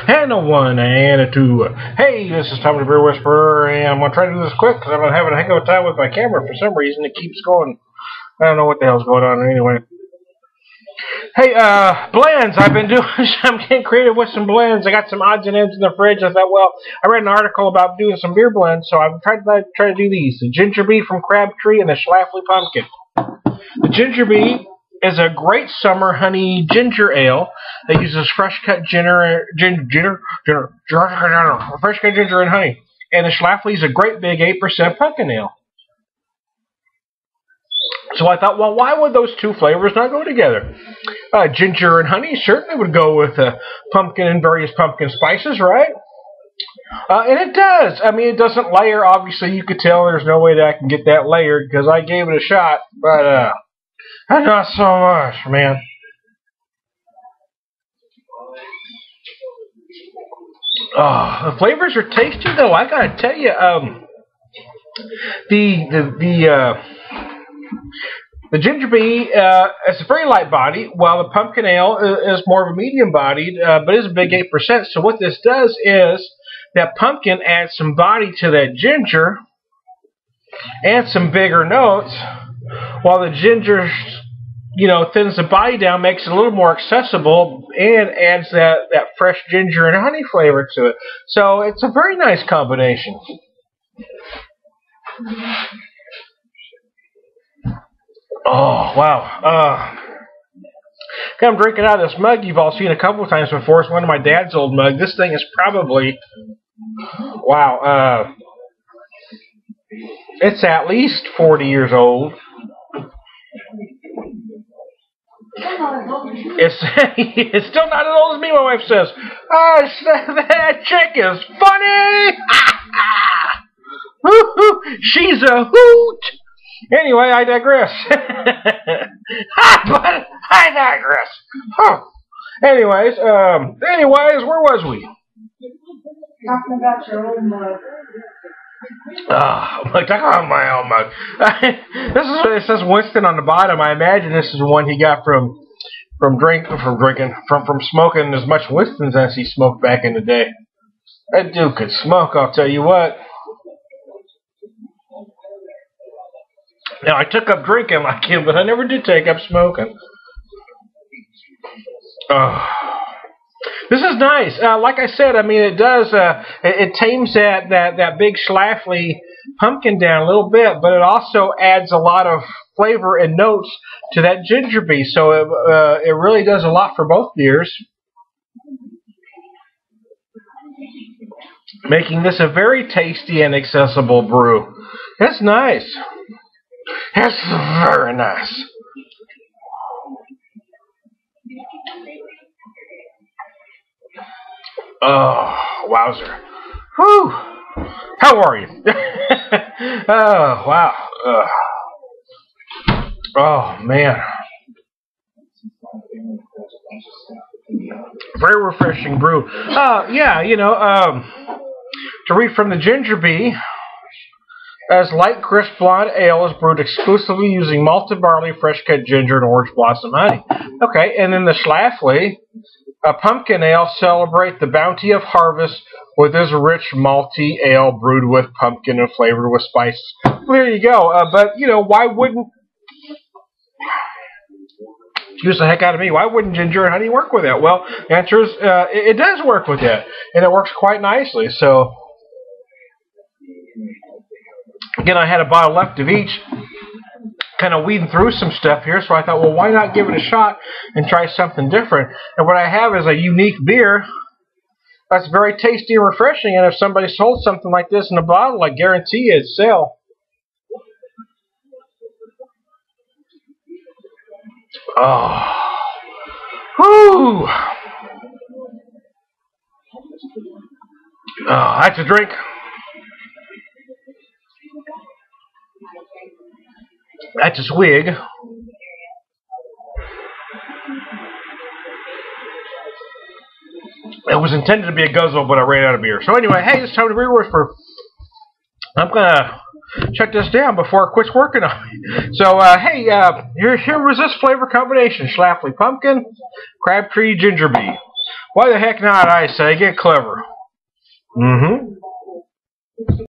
And a one, and a two. Hey, this is Tommy the Beer Whisperer, and I'm going to try to do this quick because I'm having a heck of a time with my camera. For some reason, it keeps going. I don't know what the hell's going on anyway. Hey, blends. I've been doing, I'm getting creative with some blends. I got some odds and ends in the fridge. I thought, well, I read an article about doing some beer blends, so I've tried to do these. The Ginger Bee from Crabtree and the Schlafly Pumpkin. The Ginger Bee is a great summer honey ginger ale that uses fresh cut ginger and honey. And the Schlafly is a great big 8% pumpkin ale. So I thought, well, why would those two flavors not go together? Ginger and honey certainly would go with pumpkin and various pumpkin spices, right? And it does. I mean, it doesn't layer. Obviously, you could tell there's no way that I can get that layered because I gave it a shot, but not so much, man. Oh, the flavors are tasty, though. I gotta tell you, the Ginger Bee is a very light body, while the Pumpkin Ale is more of a medium bodied, but is a big 8%. So what this does is that pumpkin adds some body to that ginger, and some bigger notes, while the ginger, thins the body down, makes it a little more accessible, and adds that fresh ginger and honey flavor to it. So it's a very nice combination. Oh, wow. I'm drinking out of this mug you've all seen a couple of times before. It's one of my dad's old mugs. This thing is probably, wow, it's at least 40 years old. It's still not as old as me, my wife says. That chick is funny! She's a hoot! Anyway, I digress. But I digress. Huh. Anyways, where was we? Talking about your old mug. Talking about my old mug. This is what it says Winston on the bottom. I imagine this is one he got from smoking as much Winston's as he smoked back in the day. That dude could smoke, I'll tell you what. Now, I took up drinking like him, but I never did take up smoking. This is nice. Like I said, I mean, it does, it tames that big Schlafly pumpkin down a little bit, but it also adds a lot of flavor and notes to that Ginger Bee. So it really does a lot for both beers, making this a very tasty and accessible brew. That's nice. That's very nice. Oh, wowzer. Whew. How are you? Oh, wow. Oh, man. Very refreshing brew. Yeah, to read from the Ginger Bee, as light, crisp blonde ale is brewed exclusively using malted barley, fresh-cut ginger, and orange blossom honey. Okay, and then the Schlafly, a pumpkin ale, celebrate the bounty of harvest with this rich malty ale brewed with pumpkin and flavored with spices. Well, there you go. But, why wouldn't... Excuse the heck out of me. Why wouldn't ginger and honey work with that? Well, the answer is it does work with that, and it works quite nicely. So... Again, I had a bottle left of each, kind of weeding through some stuff here, so I thought, well, why not give it a shot and try something different? And what I have is a unique beer that's very tasty and refreshing, and if somebody sold something like this in a bottle, I guarantee it'd sell. Oh. Whew. Oh, that's a drink. That's a swig. It was intended to be a guzzle, but I ran out of beer. So anyway, hey, it's time to beer whisper. I'm gonna shut this down before it quits working on me. So hey, here was this flavor combination: Schlafly Pumpkin, Crabtree Ginger Bee. Why the heck not, I say? Get clever. Mm-hmm.